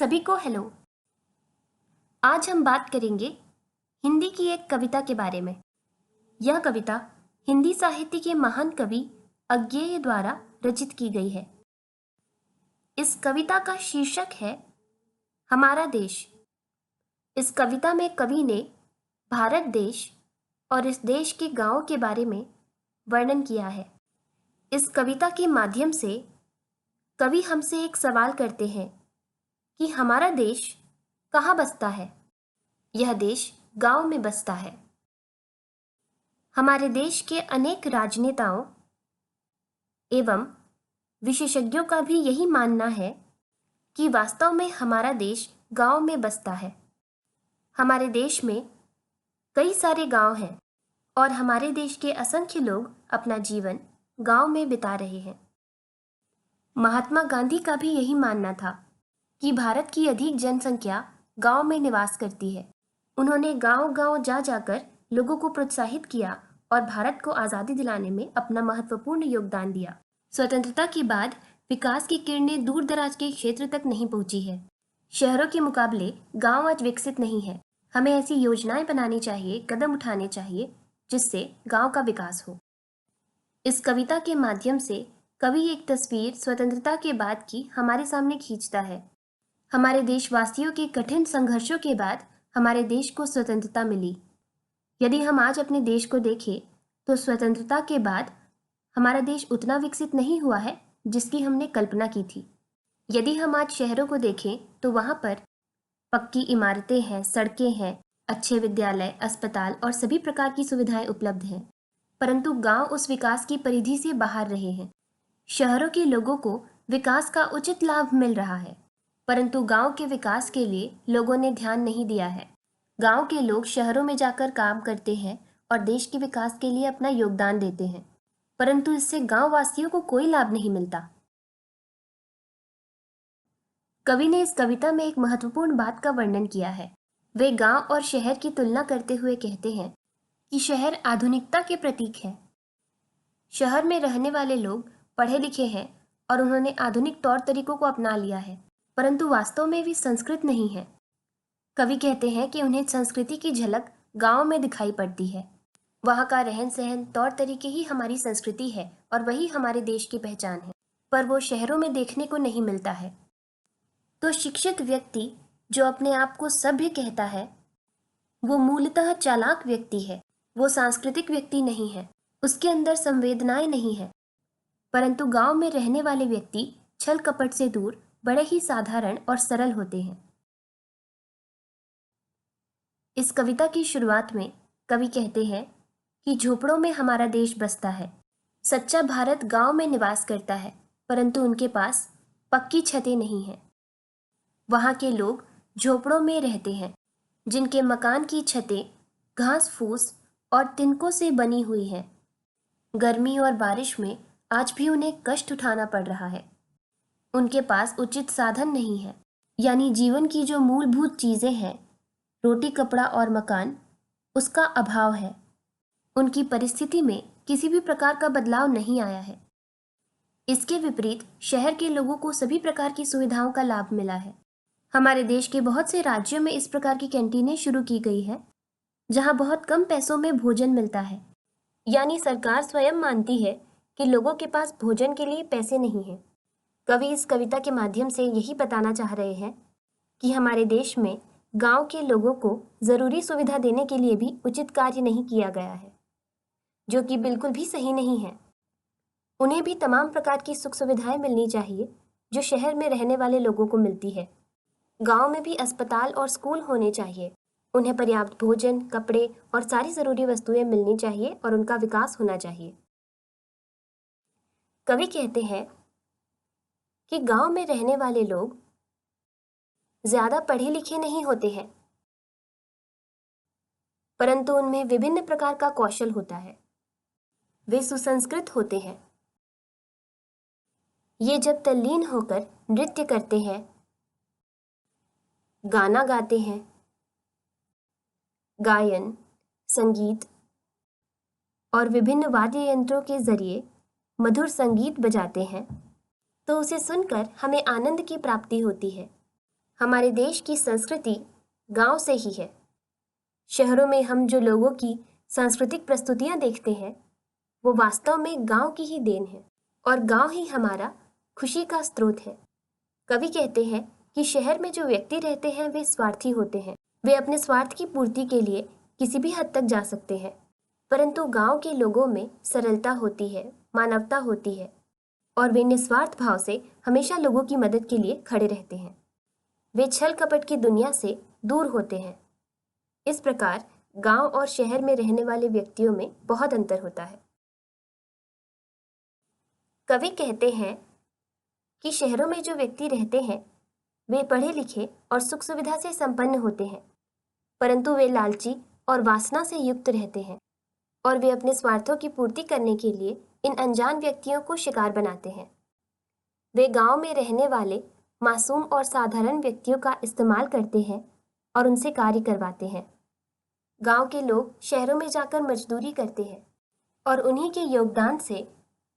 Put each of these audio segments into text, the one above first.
सभी को हेलो। आज हम बात करेंगे हिंदी की एक कविता के बारे में। यह कविता हिंदी साहित्य के महान कवि अज्ञेय द्वारा रचित की गई है। इस कविता का शीर्षक है हमारा देश। इस कविता में कवि ने भारत देश और इस देश के गांवों के बारे में वर्णन किया है। इस कविता के माध्यम से कवि हमसे एक सवाल करते हैं कि हमारा देश कहाँ बसता है। यह देश गांव में बसता है। हमारे देश के अनेक राजनेताओं एवं विशेषज्ञों का भी यही मानना है कि वास्तव में हमारा देश गांव में बसता है। हमारे देश में कई सारे गांव हैं और हमारे देश के असंख्य लोग अपना जीवन गांव में बिता रहे हैं। महात्मा गांधी का भी यही मानना था कि भारत की अधिक जनसंख्या गांव में निवास करती है। उन्होंने गांव-गांव जा जाकर लोगों को प्रोत्साहित किया और भारत को आज़ादी दिलाने में अपना महत्वपूर्ण योगदान दिया। स्वतंत्रता के बाद विकास की किरणें दूर दराज के क्षेत्र तक नहीं पहुंची है। शहरों के मुकाबले गांव आज विकसित नहीं है। हमें ऐसी योजनाएं बनानी चाहिए, कदम उठाने चाहिए जिससे गांव का विकास हो। इस कविता के माध्यम से कवि एक तस्वीर स्वतंत्रता के बाद की हमारे सामने खींचता है। हमारे देशवासियों के कठिन संघर्षों के बाद हमारे देश को स्वतंत्रता मिली। यदि हम आज अपने देश को देखें तो स्वतंत्रता के बाद हमारा देश उतना विकसित नहीं हुआ है जिसकी हमने कल्पना की थी। यदि हम आज शहरों को देखें तो वहाँ पर पक्की इमारतें हैं, सड़कें हैं, अच्छे विद्यालय, अस्पताल और सभी प्रकार की सुविधाएं उपलब्ध हैं। परंतु गांव उस विकास की परिधि से बाहर रहे हैं। शहरों के लोगों को विकास का उचित लाभ मिल रहा है, परंतु गांव के विकास के लिए लोगों ने ध्यान नहीं दिया है। गांव के लोग शहरों में जाकर काम करते हैं और देश के विकास के लिए अपना योगदान देते हैं, परंतु इससे गांव वासियों को कोई लाभ नहीं मिलता। कवि ने इस कविता में एक महत्वपूर्ण बात का वर्णन किया है। वे गांव और शहर की तुलना करते हुए कहते हैं कि शहर आधुनिकता के प्रतीक है। शहर में रहने वाले लोग पढ़े लिखे हैं और उन्होंने आधुनिक तौर तरीकों को अपना लिया है, परंतु वास्तव में वे संस्कृत नहीं है। कवि कहते हैं कि उन्हें संस्कृति की झलक गांव में दिखाई पड़ती है। वहाँ का रहन सहन, तौर तरीके ही हमारी संस्कृति है और वही हमारे देश की पहचान है, पर वो शहरों में देखने को नहीं मिलता है। तो शिक्षित व्यक्ति जो अपने आप को सभ्य कहता है वो मूलतः चालाक व्यक्ति है। वो सांस्कृतिक व्यक्ति नहीं है, उसके अंदर संवेदनाएं नहीं है। परंतु गांव में रहने वाले व्यक्ति छल कपट से दूर बड़े ही साधारण और सरल होते हैं। इस कविता की शुरुआत में कवि कहते हैं कि झोपड़ों में हमारा देश बसता है। सच्चा भारत गांव में निवास करता है, परंतु उनके पास पक्की छतें नहीं हैं। वहाँ के लोग झोपड़ों में रहते हैं, जिनके मकान की छतें घास फूस और तिनकों से बनी हुई हैं। गर्मी और बारिश में आज भी उन्हें कष्ट उठाना पड़ रहा है। उनके पास उचित साधन नहीं है, यानी जीवन की जो मूलभूत चीजें हैं, रोटी, कपड़ा और मकान, उसका अभाव है। उनकी परिस्थिति में किसी भी प्रकार का बदलाव नहीं आया है। इसके विपरीत शहर के लोगों को सभी प्रकार की सुविधाओं का लाभ मिला है। हमारे देश के बहुत से राज्यों में इस प्रकार की कैंटीनें शुरू की गई है, जहां बहुत कम पैसों में भोजन मिलता है। यानी सरकार स्वयं मानती है कि लोगों के पास भोजन के लिए पैसे नहीं हैं। कवि इस कविता के माध्यम से यही बताना चाह रहे हैं कि हमारे देश में गांव के लोगों को जरूरी सुविधा देने के लिए भी उचित कार्य नहीं किया गया है, जो कि बिल्कुल भी सही नहीं है। उन्हें भी तमाम प्रकार की सुख सुविधाएं मिलनी चाहिए जो शहर में रहने वाले लोगों को मिलती है। गांव में भी अस्पताल और स्कूल होने चाहिए। उन्हें पर्याप्त भोजन, कपड़े और सारी जरूरी वस्तुएं मिलनी चाहिए और उनका विकास होना चाहिए। कवि कहते हैं कि गांव में रहने वाले लोग ज्यादा पढ़े लिखे नहीं होते हैं, परंतु उनमें विभिन्न प्रकार का कौशल होता है। वे सुसंस्कृत होते हैं। ये जब तल्लीन होकर नृत्य करते हैं, गाना गाते हैं, गायन, संगीत और विभिन्न वाद्य यंत्रों के जरिए मधुर संगीत बजाते हैं, तो उसे सुनकर हमें आनंद की प्राप्ति होती है। हमारे देश की संस्कृति गांव से ही है। शहरों में हम जो लोगों की सांस्कृतिक प्रस्तुतियां देखते हैं वो वास्तव में गांव की ही देन है और गांव ही हमारा खुशी का स्रोत है। कवि कहते हैं कि शहर में जो व्यक्ति रहते हैं वे स्वार्थी होते हैं। वे अपने स्वार्थ की पूर्ति के लिए किसी भी हद तक जा सकते हैं, परंतु गांव के लोगों में सरलता होती है, मानवता होती है और वे निस्वार्थ भाव से हमेशा लोगों की मदद के लिए खड़े रहते हैं। वे छल कपट की दुनिया से दूर होते हैं। इस प्रकार गांव और शहर में रहने वाले व्यक्तियों में बहुत अंतर होता है। कवि कहते हैं कि शहरों में जो व्यक्ति रहते हैं वे पढ़े लिखे और सुख सुविधा से संपन्न होते हैं, परंतु वे लालची और वासना से युक्त रहते हैं और वे अपने स्वार्थों की पूर्ति करने के लिए इन अनजान व्यक्तियों को शिकार बनाते हैं। वे गांव में रहने वाले मासूम और साधारण व्यक्तियों का इस्तेमाल करते हैं और उनसे कार्य करवाते हैं। गांव के लोग शहरों में जाकर मजदूरी करते हैं और उन्हीं के योगदान से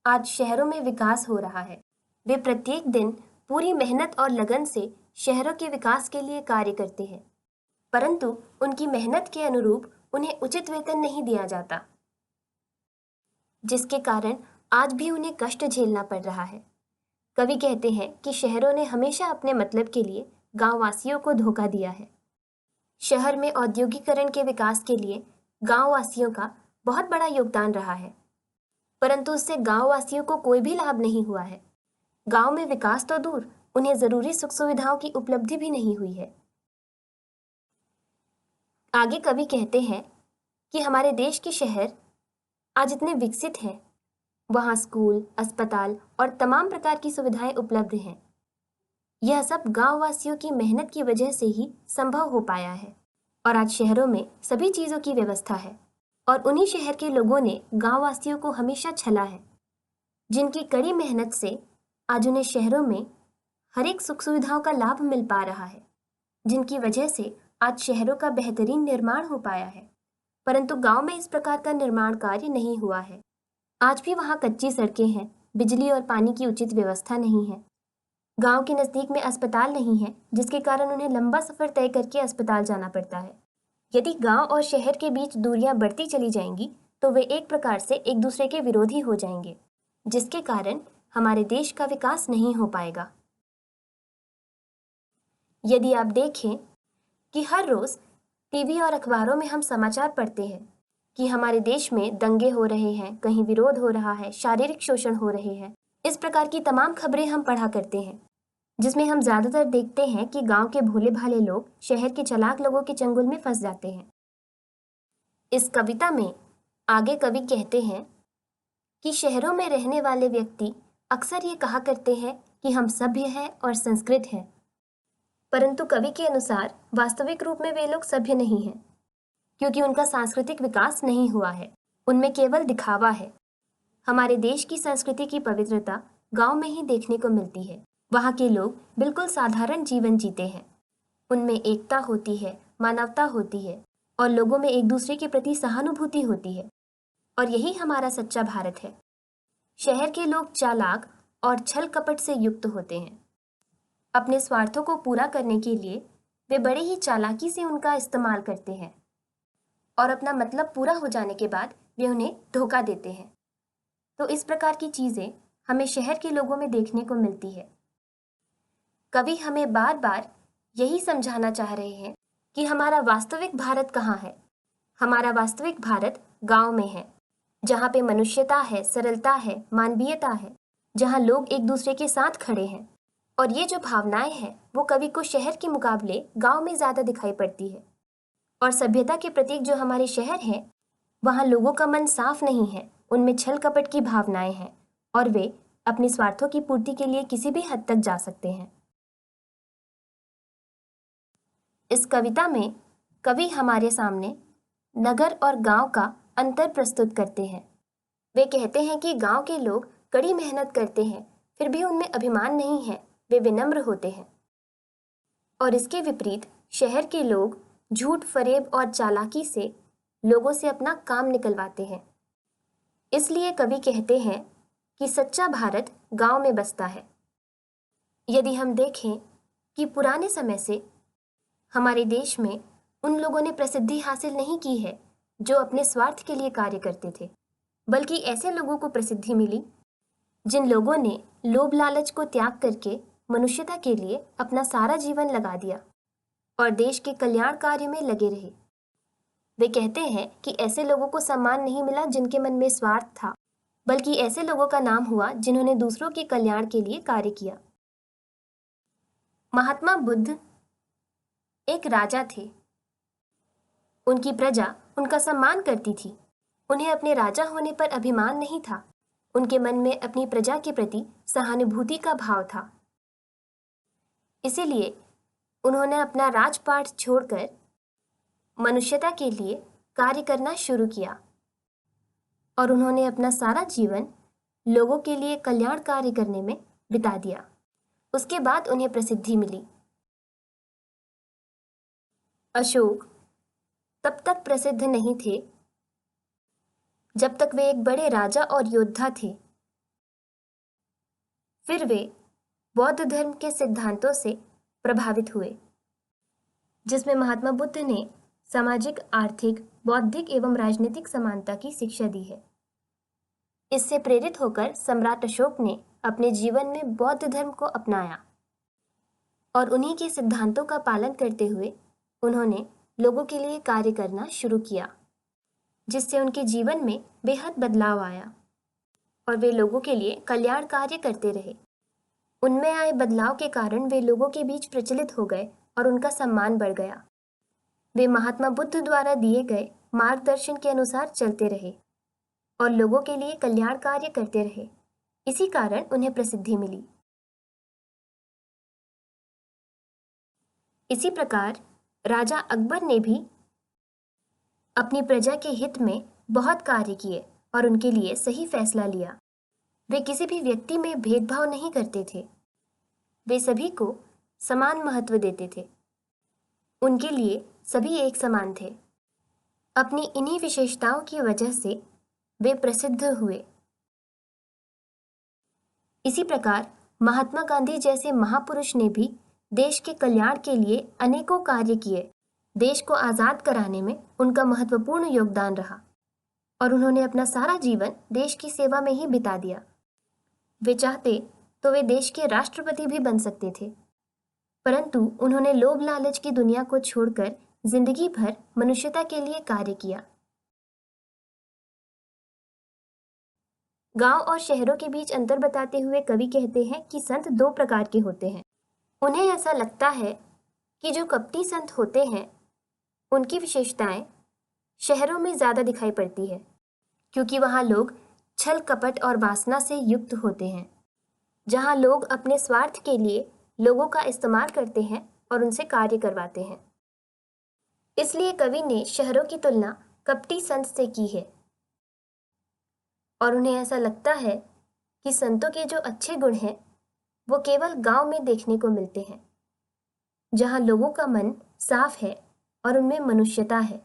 आज शहरों में विकास हो रहा है। वे प्रत्येक दिन पूरी मेहनत और लगन से शहरों के विकास के लिए कार्य करते हैं, परंतु उनकी मेहनत के अनुरूप उन्हें उचित वेतन नहीं दिया जाता, जिसके कारण आज भी उन्हें कष्ट झेलना पड़ रहा है। कवि कहते हैं कि शहरों ने हमेशा अपने मतलब के लिए गांव वासियों को धोखा दिया है। शहर में औद्योगिकरण के विकास के लिए गांव वासियों का बहुत बड़ा योगदान रहा है, परंतु उससे गांव वासियों को कोई भी लाभ नहीं हुआ है। गांव में विकास तो दूर, उन्हें जरूरी सुख सुविधाओं की उपलब्धि भी नहीं हुई है। आगे कवि कहते हैं कि हमारे देश के शहर आज इतने विकसित हैं, वहाँ स्कूल, अस्पताल और तमाम प्रकार की सुविधाएं उपलब्ध हैं। यह सब गांव वासियों की मेहनत की वजह से ही संभव हो पाया है और आज शहरों में सभी चीजों की व्यवस्था है और उन्हीं शहर के लोगों ने गांव वासियों को हमेशा छला है, जिनकी कड़ी मेहनत से आज उन्हें शहरों में हर एक सुख सुविधाओं का लाभ मिल पा रहा है, जिनकी वजह से आज शहरों का बेहतरीन निर्माण हो पाया है। परंतु गांव में इस प्रकार का निर्माण कार्य नहीं हुआ है। आज भी वहाँ कच्ची सड़कें हैं, बिजली और पानी की उचित व्यवस्था नहीं है। गांव के नज़दीक में अस्पताल नहीं है, जिसके कारण उन्हें लंबा सफर तय करके अस्पताल जाना पड़ता है। यदि गांव और शहर के बीच दूरियां बढ़ती चली जाएंगी तो वे एक प्रकार से एक दूसरे के विरोधी हो जाएंगे, जिसके कारण हमारे देश का विकास नहीं हो पाएगा। यदि आप देखें कि हर रोज टीवी और अखबारों में हम समाचार पढ़ते हैं कि हमारे देश में दंगे हो रहे हैं, कहीं विरोध हो रहा है, शारीरिक शोषण हो रहे हैं, इस प्रकार की तमाम खबरें हम पढ़ा करते हैं, जिसमें हम ज्यादातर देखते हैं कि गांव के भोले भाले लोग शहर के चालाक लोगों के चंगुल में फंस जाते हैं। इस कविता में आगे कवि कहते हैं कि शहरों में रहने वाले व्यक्ति अक्सर ये कहा करते हैं कि हम सभ्य हैं और संस्कृत हैं, परंतु कवि के अनुसार वास्तविक रूप में वे लोग सभ्य नहीं हैं, क्योंकि उनका सांस्कृतिक विकास नहीं हुआ है, उनमें केवल दिखावा है। हमारे देश की संस्कृति की पवित्रता गांव में ही देखने को मिलती है। वहाँ के लोग बिल्कुल साधारण जीवन जीते हैं, उनमें एकता होती है, मानवता होती है और लोगों में एक दूसरे के प्रति सहानुभूति होती है, और यही हमारा सच्चा भारत है। शहर के लोग चालाक और छल कपट से युक्त होते हैं। अपने स्वार्थों को पूरा करने के लिए वे बड़े ही चालाकी से उनका इस्तेमाल करते हैं और अपना मतलब पूरा हो जाने के बाद वे उन्हें धोखा देते हैं। तो इस प्रकार की चीजें हमें शहर के लोगों में देखने को मिलती है। कवि हमें बार बार यही समझाना चाह रहे हैं कि हमारा वास्तविक भारत कहाँ है। हमारा वास्तविक भारत गांव में है, जहाँ पे मनुष्यता है, सरलता है, मानवीयता है, जहाँ लोग एक दूसरे के साथ खड़े हैं। और ये जो भावनाएं हैं वो कवि को शहर के मुकाबले गांव में ज्यादा दिखाई पड़ती है। और सभ्यता के प्रतीक जो हमारे शहर हैं, वहाँ लोगों का मन साफ नहीं है, उनमें छल कपट की भावनाएं हैं और वे अपने स्वार्थों की पूर्ति के लिए किसी भी हद तक जा सकते हैं। इस कविता में कवि हमारे सामने नगर और गांव का अंतर प्रस्तुत करते हैं। वे कहते हैं कि गांव के लोग कड़ी मेहनत करते हैं, फिर भी उनमें अभिमान नहीं है, वे विनम्र होते हैं। और इसके विपरीत शहर के लोग झूठ, फरेब और चालाकी से लोगों से अपना काम निकलवाते हैं। इसलिए कवि कहते हैं कि सच्चा भारत गांव में बसता है। यदि हम देखें कि पुराने समय से हमारे देश में उन लोगों ने प्रसिद्धि हासिल नहीं की है जो अपने स्वार्थ के लिए कार्य करते थे, बल्कि ऐसे लोगों को प्रसिद्धि मिली जिन लोगों ने लोभ लालच को त्याग करके मनुष्यता के लिए अपना सारा जीवन लगा दिया और देश के कल्याण कार्य में लगे रहे। वे कहते हैं कि ऐसे लोगों को सम्मान नहीं मिला जिनके मन में स्वार्थ था, बल्कि ऐसे लोगों का नाम हुआ जिन्होंने दूसरों के कल्याण के लिए कार्य किया। महात्मा बुद्ध एक राजा थे। उनकी प्रजा उनका सम्मान करती थी। उन्हें अपने राजा होने पर अभिमान नहीं था। उनके मन में अपनी प्रजा के प्रति सहानुभूति का भाव था। इसीलिए उन्होंने अपना राजपाट छोड़कर मनुष्यता के लिए कार्य करना शुरू किया और उन्होंने अपना सारा जीवन लोगों के लिए कल्याण कार्य करने में बिता दिया। उसके बाद उन्हें प्रसिद्धि मिली। अशोक तब तक प्रसिद्ध नहीं थे जब तक वे एक बड़े राजा और योद्धा थे। फिर वे बौद्ध धर्म के सिद्धांतों से प्रभावित हुए, जिसमें महात्मा बुद्ध ने सामाजिक, आर्थिक, बौद्धिक एवं राजनीतिक समानता की शिक्षा दी है। इससे प्रेरित होकर सम्राट अशोक ने अपने जीवन में बौद्ध धर्म को अपनाया और उन्हीं के सिद्धांतों का पालन करते हुए उन्होंने लोगों के लिए कार्य करना शुरू किया, जिससे उनके जीवन में बेहद बदलाव आया और वे लोगों के लिए कल्याण कार्य करते रहे। उनमें आए बदलाव के कारण वे लोगों के बीच प्रचलित हो गए और उनका सम्मान बढ़ गया। वे महात्मा बुद्ध द्वारा दिए गए मार्गदर्शन के अनुसार चलते रहे और लोगों के लिए कल्याण कार्य करते रहे। इसी कारण उन्हें प्रसिद्धि मिली। इसी प्रकार राजा अकबर ने भी अपनी प्रजा के हित में बहुत कार्य किए और उनके लिए सही फैसला लिया। वे किसी भी व्यक्ति में भेदभाव नहीं करते थे। वे सभी को समान महत्व देते थे। उनके लिए सभी एक समान थे। अपनी इन्हीं विशेषताओं की वजह से वे प्रसिद्ध हुए। इसी प्रकार महात्मा गांधी जैसे महापुरुष ने भी देश के कल्याण के लिए अनेकों कार्य किए। देश को आजाद कराने में उनका महत्वपूर्ण योगदान रहा और उन्होंने अपना सारा जीवन देश की सेवा में ही बिता दिया। वे चाहते तो वे देश के राष्ट्रपति भी बन सकते थे, परंतु उन्होंने लोभ लालच की दुनिया को छोड़कर जिंदगी भर मनुष्यता के लिए कार्य किया। गांव और शहरों के बीच अंतर बताते हुए कवि कहते हैं कि संत दो प्रकार के होते हैं। उन्हें ऐसा लगता है कि जो कपटी संत होते हैं उनकी विशेषताएं शहरों में ज्यादा दिखाई पड़ती है, क्योंकि वहां लोग छल कपट और वासना से युक्त होते हैं। जहां लोग अपने स्वार्थ के लिए लोगों का इस्तेमाल करते हैं और उनसे कार्य करवाते हैं। इसलिए कवि ने शहरों की तुलना कपटी संत से की है और उन्हें ऐसा लगता है कि संतों के जो अच्छे गुण हैं वो केवल गांव में देखने को मिलते हैं, जहां लोगों का मन साफ है और उनमें मनुष्यता है।